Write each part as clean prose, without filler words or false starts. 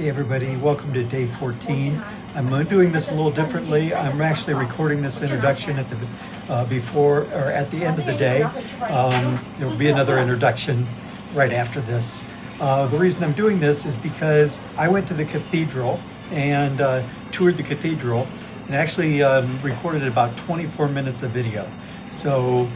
Hey everybody, welcome to day 14. I'm doing this a little differently. I'm actually recording this introduction at the at the end of the day. There will be another introduction right after this. The reason I'm doing this is because I went to the cathedral and toured the cathedral and actually recorded about 24 minutes of video. So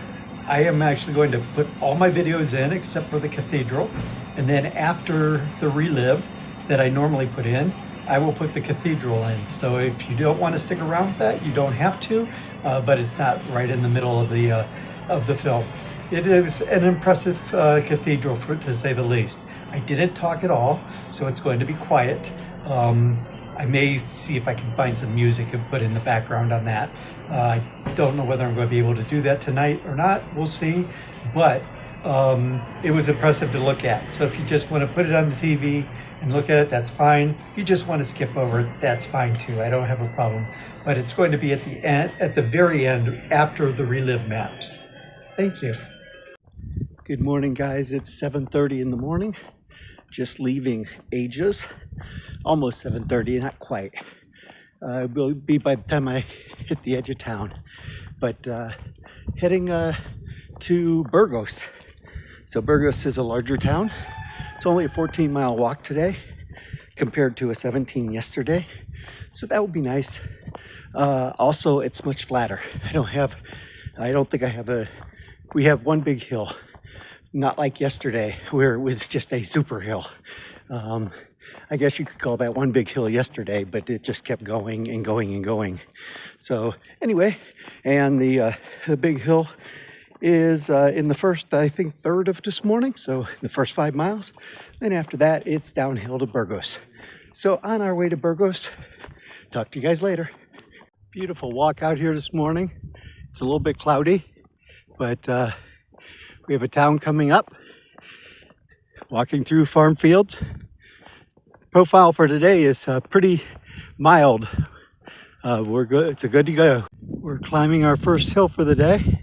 I am actually going to put all my videos in except for the cathedral, and then after the relive that I normally put in, I will put the cathedral in. So if you don't want to stick around with that, you don't have to, but it's not right in the middle of the film. It is an impressive cathedral, to say the least. I didn't talk at all, so it's going to be quiet. I may see if I can find some music and put in the background on that. I don't know whether I'm going to be able to do that tonight or not. We'll see. But it was impressive to look at. So if you just want to put it on the TV and look at it, that's fine. If you just want to skip over it, that's fine too. I don't have a problem. But it's going to be at the end, at the very end, after the relive maps. Thank you. Good morning, guys. It's 7:30 in the morning. Just leaving Ages. Almost 7:30, not quite. It will be by the time I hit the edge of town. But heading to Burgos. So Burgos is a larger town. It's only a 14-mile walk today compared to a 17 yesterday. So that would be nice. Also, it's much flatter. We have one big hill. Not like yesterday where it was just a super hill. I guess you could call that one big hill yesterday, but it just kept going and going and going. So anyway, and the big hill is in the first, I think, third of this morning. So the first 5 miles. Then after that, it's downhill to Burgos. So on our way to Burgos, talk to you guys later. Beautiful walk out here this morning. It's a little bit cloudy, but we have a town coming up. Walking through farm fields. Profile for today is pretty mild. We're good. It's a good to go. We're climbing our first hill for the day.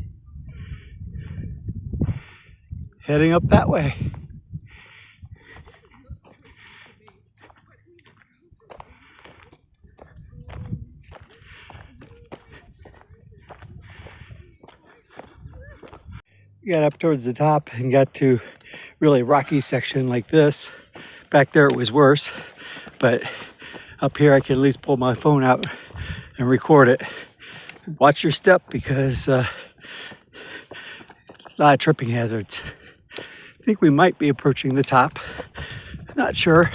Heading up that way. We got up towards the top and got to really rocky section like this. Back there it was worse, but up here I can at least pull my phone out and record it. Watch your step because a lot of tripping hazards. I think we might be approaching the top. Not sure.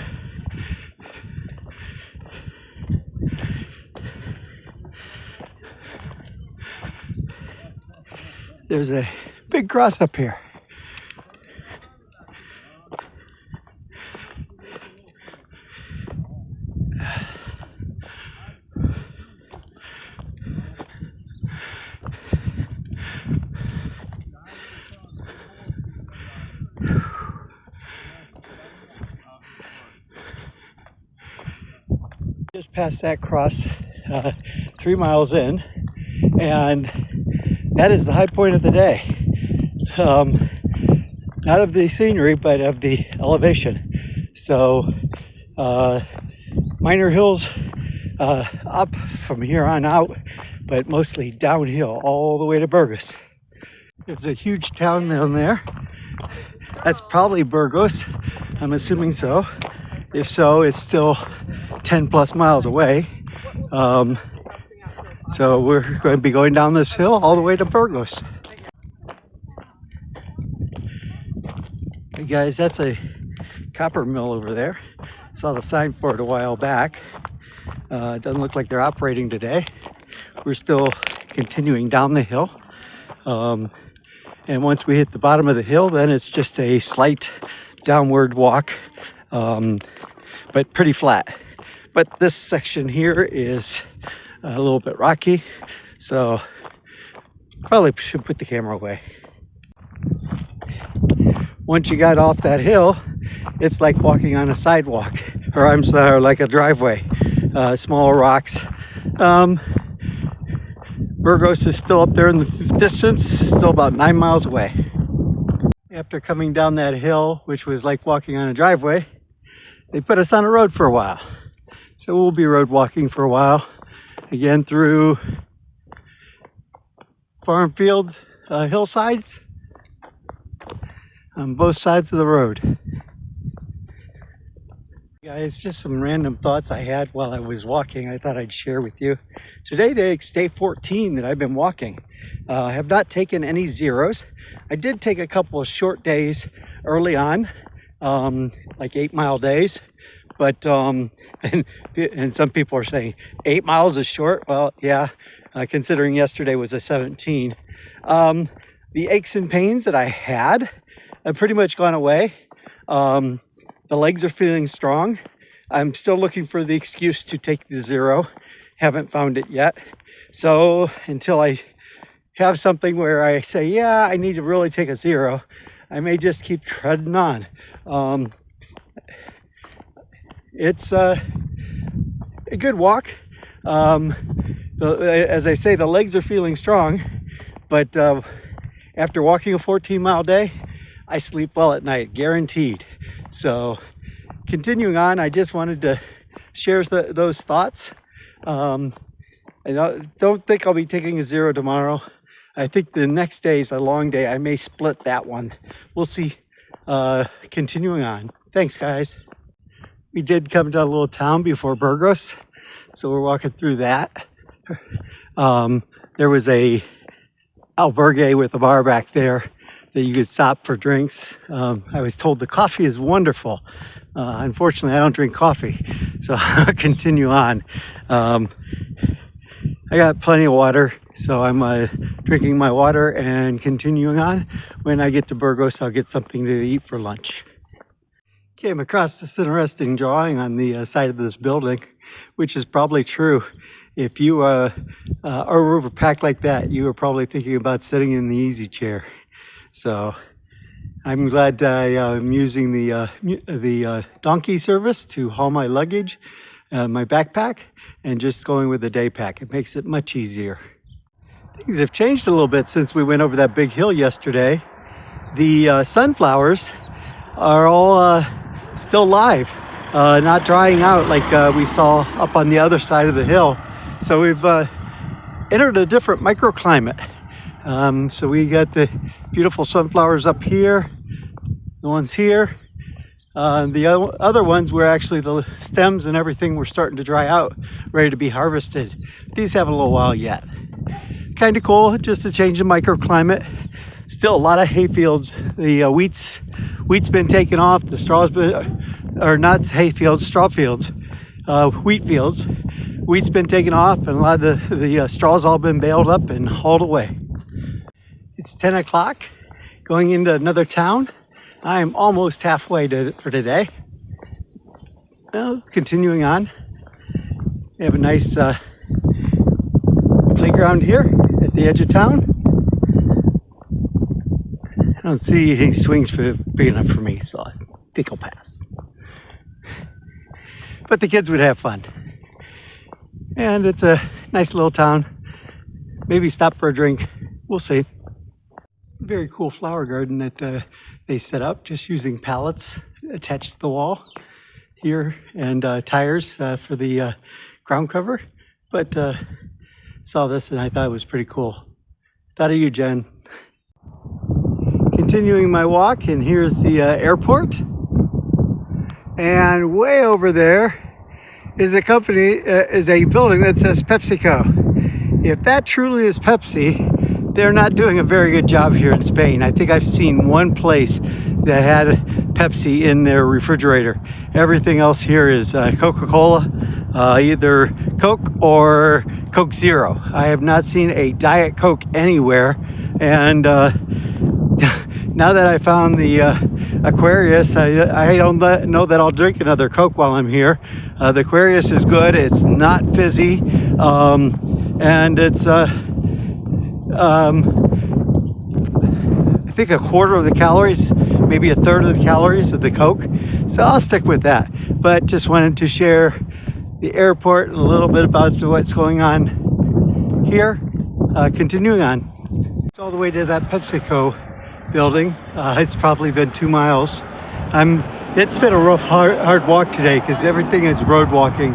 There's a big cross up here. Just past that cross, 3 miles in, and that is the high point of the day. Not of the scenery, but of the elevation. So minor hills up from here on out, but mostly downhill all the way to Burgos. There's a huge town down there. That's probably Burgos. I'm assuming so. If so, it's still 10 plus miles away. So we're going to be going down this hill all the way to Burgos. Hey guys, that's a copper mill over there. Saw the sign for it a while back. It doesn't look like they're operating today. We're still continuing down the hill. And once we hit the bottom of the hill, then it's just a slight downward walk, but pretty flat. But this section here is a little bit rocky, so probably should put the camera away. Once you got off that hill, it's like walking on a sidewalk, or I'm sorry, like a driveway. Small rocks. Burgos is still up there in the distance, still about 9 miles away. After coming down that hill, which was like walking on a driveway, they put us on a road for a while. So we'll be road walking for a while. Again, through farm field hillsides on both sides of the road. Guys, just some random thoughts I had while I was walking I thought I'd share with you. Today is day 14 that I've been walking. I have not taken any zeros. I did take a couple of short days early on, like 8-mile days. But, and some people are saying 8 miles is short. Well, yeah, considering yesterday was a 17. The aches and pains that I had have pretty much gone away. The legs are feeling strong. I'm still looking for the excuse to take the zero. Haven't found it yet. So until I have something where I say, yeah, I need to really take a zero, I may just keep treading on. It's a good walk. As I say, the legs are feeling strong, but after walking a 14-mile day, I sleep well at night, guaranteed. So continuing on, I just wanted to share those thoughts. I don't think I'll be taking a zero tomorrow. I think the next day is a long day. I may split that one. We'll see. Continuing on. Thanks, guys. We did come to a little town before Burgos, so we're walking through that. There was a albergue with a bar back there that you could stop for drinks. I was told the coffee is wonderful. Unfortunately, I don't drink coffee, so I'll continue on. I got plenty of water, so I'm drinking my water and continuing on. When I get to Burgos, I'll get something to eat for lunch. Came across this interesting drawing on the side of this building, which is probably true. If you are overpacked like that, you are probably thinking about sitting in the easy chair. So I'm glad I am using the donkey service to haul my luggage, my backpack, and just going with the day pack. It makes it much easier. Things have changed a little bit since we went over that big hill yesterday. The sunflowers are all still live, not drying out like we saw up on the other side of the hill. So we've entered a different microclimate. So we got the beautiful sunflowers up here, the ones here. The other ones were actually the stems and everything were starting to dry out, ready to be harvested. These have a little while yet. Kind of cool, just to change the microclimate. Still a lot of hay fields. The wheat's been taken off. The straw's been, or not hay fields, straw fields, wheat fields. Wheat's been taken off, and a lot of the straw's all been baled up and hauled away. It's 10 o'clock, going into another town. I am almost halfway for today. Well, continuing on. We have a nice playground here at the edge of town. I don't see any swings big enough for me, so I think I'll pass. But the kids would have fun. And it's a nice little town. Maybe stop for a drink. We'll see. Very cool flower garden that they set up just using pallets attached to the wall here and tires for the ground cover. But saw this and I thought it was pretty cool. Thought of you, Jen. Continuing my walk, and here's the airport. And way over there is a building that says PepsiCo. If that truly is Pepsi, they're not doing a very good job here in Spain. I think I've seen one place that had Pepsi in their refrigerator. Everything else here is Coca-Cola, either Coke or Coke Zero. I have not seen a Diet Coke anywhere. And now that I found the Aquarius, I don't know that I'll drink another Coke while I'm here. The Aquarius is good. It's not fizzy, and it's I think a quarter of the calories, maybe a third of the calories of the Coke. So I'll stick with that. But just wanted to share the airport and a little bit about what's going on here. Continuing on, all the way to that PepsiCo building. It's probably been 2 miles. I'm It's been a rough, hard walk today because everything is road walking.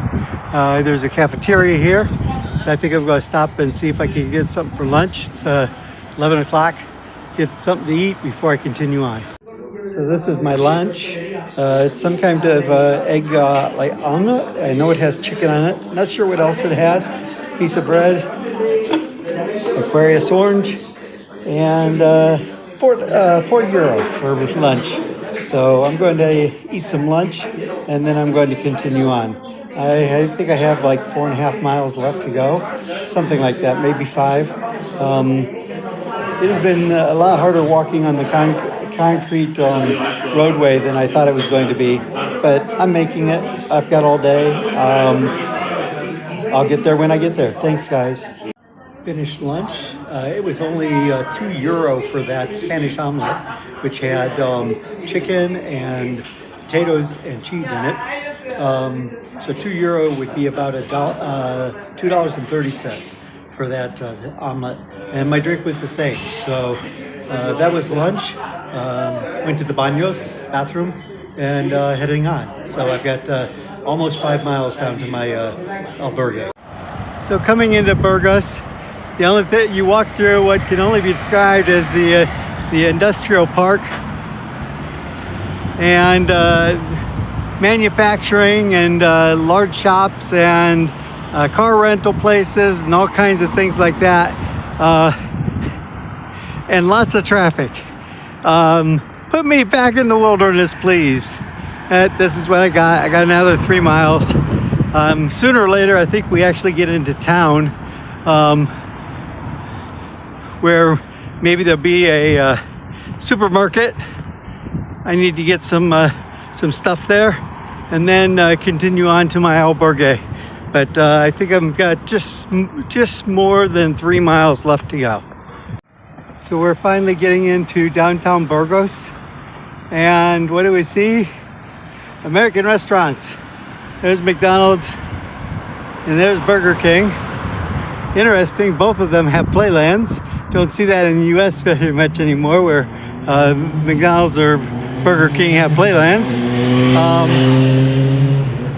There's a cafeteria here, so I think I'm going to stop and see if I can get something for lunch. It's 11 o'clock. Get something to eat before I continue on. So this is my lunch. It's some kind of egg like omelet. I know it has chicken on it. Not sure what else it has. Piece of bread, Aquarius orange, and €4 for lunch. So I'm going to eat some lunch, and then I'm going to continue on. I think I have like 4.5 miles left to go, something like that, maybe 5. It has been a lot harder walking on the concrete roadway than I thought it was going to be, but I'm making it. I've got all day. I'll get there when I get there. Thanks, guys. Finished lunch. It was only €2 for that Spanish omelet, which had chicken and potatoes and cheese in it. So €2 would be about $2.30 for that omelet, and my drink was the same. So that was lunch. Went to the bathroom, and heading on. So I've got almost 5 miles down to my albergue. So coming into Burgos, the only thing you walk through what can only be described as the industrial park and manufacturing and large shops and car rental places and all kinds of things like that, and lots of traffic. Put me back in the wilderness, please. This is what I got. I got another 3 miles. Sooner or later, I think we actually get into town, where maybe there'll be a supermarket. I need to get some stuff there, and then continue on to my albergue. But I think I've got just more than 3 miles left to go. So we're finally getting into downtown Burgos, and what do we see? American restaurants. There's McDonald's and there's Burger King. Interesting, both of them have playlands. Don't see that in the US very much anymore, where McDonald's or Burger King have playlands.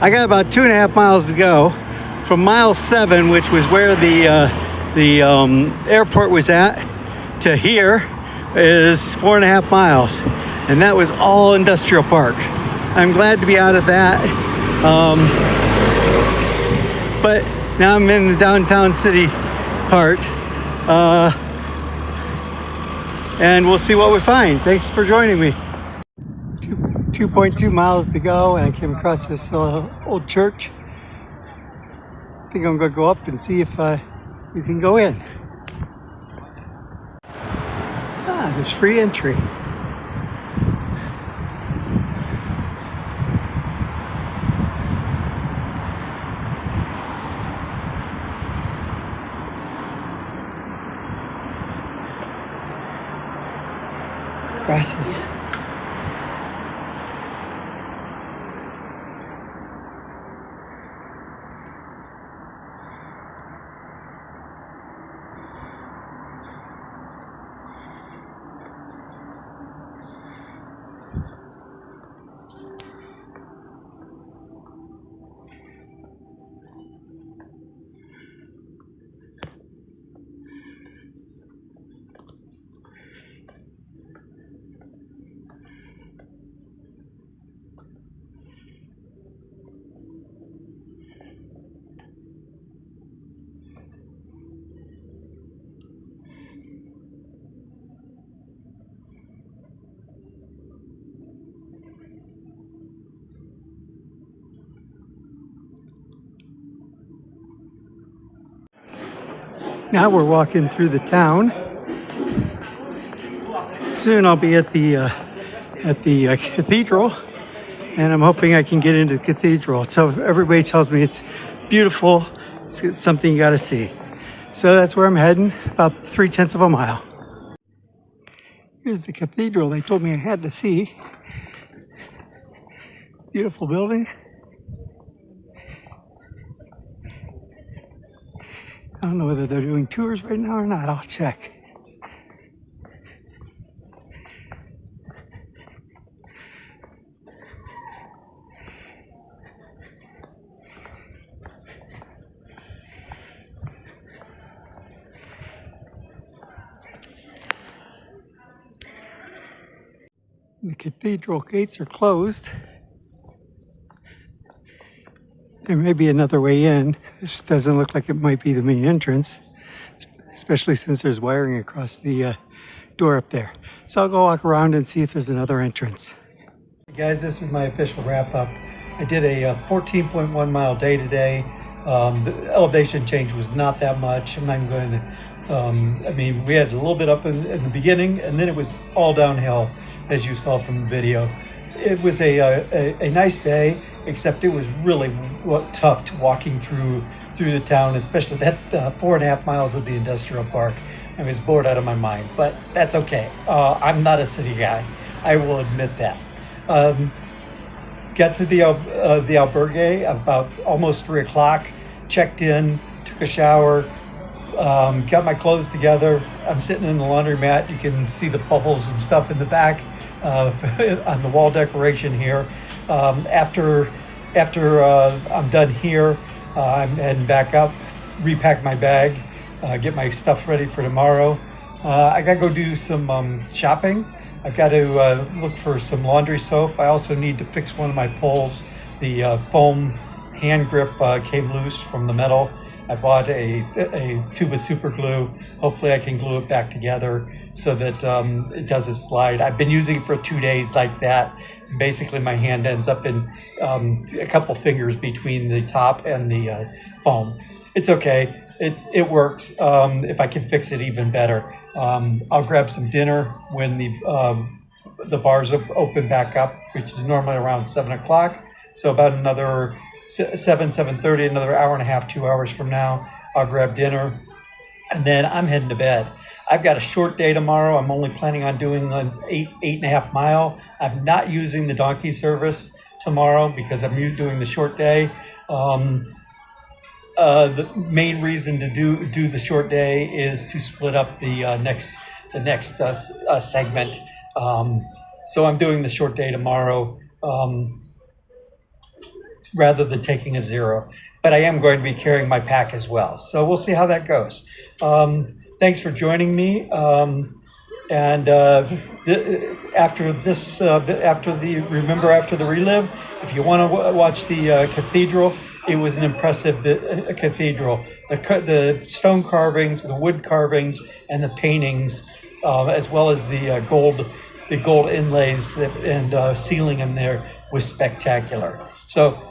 I got about 2.5 miles to go. From mile 7, which was where the airport was at, to here is 4.5 miles, and that was all industrial park. I'm glad to be out of that, but now I'm in the downtown city part, and we'll see what we find. Thanks for joining me. 2.2 miles to go, and I came across this old church. I think I'm going to go up and see if you can go in. There's free entry. Grasses. Now we're walking through the town. Soon I'll be at the cathedral, and I'm hoping I can get into the cathedral. So everybody tells me it's beautiful. It's something you got to see. So that's where I'm heading, about 0.3 of a mile. Here's the cathedral they told me I had to see. Beautiful building. I don't know whether they're doing tours right now or not. I'll check. The cathedral gates are closed. There may be another way in. This doesn't look like it might be the main entrance, especially since there's wiring across the door up there. So I'll go walk around and see if there's another entrance. Hey guys, this is my official wrap up. I did a 14.1 mile day today. The elevation change was not that much. I'm not even going to, I mean, we had a little bit up in the beginning, and then it was all downhill, as you saw from the video. It was a nice day, except it was really tough walking through the town, especially that 4.5 miles of the industrial park. I was bored out of my mind, but that's okay. I'm not a city guy. I will admit that. Got to the albergue about almost 3 o'clock, checked in, took a shower, got my clothes together. I'm sitting in the laundromat. You can see the bubbles and stuff in the back on the wall decoration here. After I'm done here, I'm heading back up, repack my bag, get my stuff ready for tomorrow. I gotta go do some shopping. I've got to look for some laundry soap. I also need to fix one of my poles. The foam hand grip came loose from the metal. I bought a tube of super glue. Hopefully I can glue it back together so that it doesn't slide. I've been using it for 2 days like that. Basically my hand ends up in a couple fingers between the top and the foam. It's okay. It works. If I can fix it even better. I'll grab some dinner when the bars open back up, which is normally around 7 o'clock. So about another 7:30, another hour and a half, 2 hours from now, I'll grab dinner, and then I'm heading to bed. I've got a short day tomorrow. I'm only planning on doing an 8.5 mile. I'm not using the donkey service tomorrow because I'm doing the short day. The main reason to do the short day is to split up the next segment. So I'm doing the short day tomorrow rather than taking a 0. But I am going to be carrying my pack as well. So we'll see how that goes. Thanks for joining me. After the relive, if you want to watch the cathedral, it was an impressive cathedral. The stone carvings, the wood carvings, and the paintings, as well as the gold inlays and ceiling in there was spectacular. So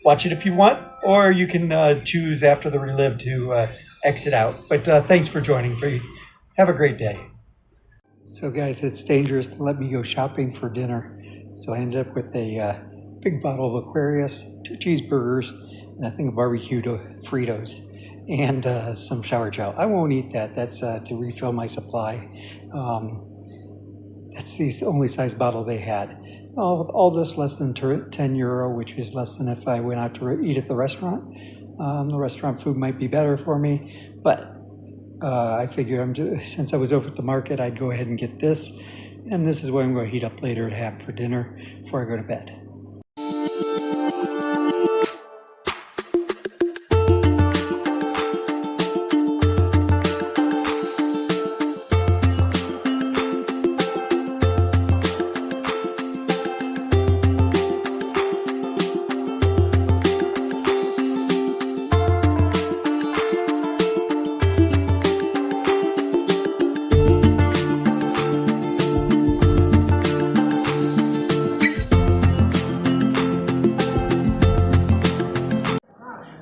watch it if you want, or you can choose after the relive to exit out. But thanks for joining. Have a great day. So guys, it's dangerous to let me go shopping for dinner. So I ended up with a big bottle of Aquarius, 2 cheeseburgers, and I think of barbecued Fritos, and some shower gel. I won't eat that. That's to refill my supply. That's the only size bottle they had. All this less than 10 euro, which is less than if I went out to eat at the restaurant. The restaurant food might be better for me, but I figure since I was over at the market, I'd go ahead and get this. And this is what I'm going to heat up later to have for dinner before I go to bed.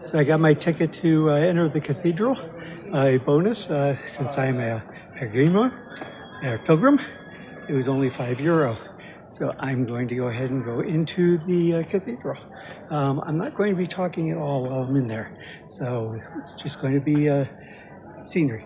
So I got my ticket to enter the cathedral, a bonus since I'm a pilgrim. It was only 5 euro. So I'm going to go ahead and go into the cathedral. I'm not going to be talking at all while I'm in there. So it's just going to be scenery.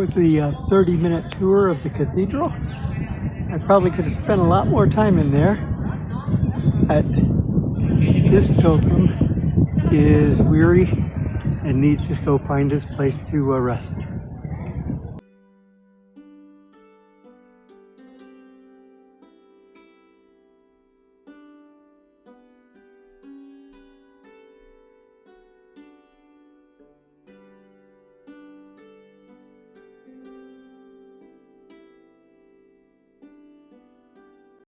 was the 30-minute tour of the cathedral. I probably could have spent a lot more time in there. But this pilgrim is weary and needs to go find his place to rest.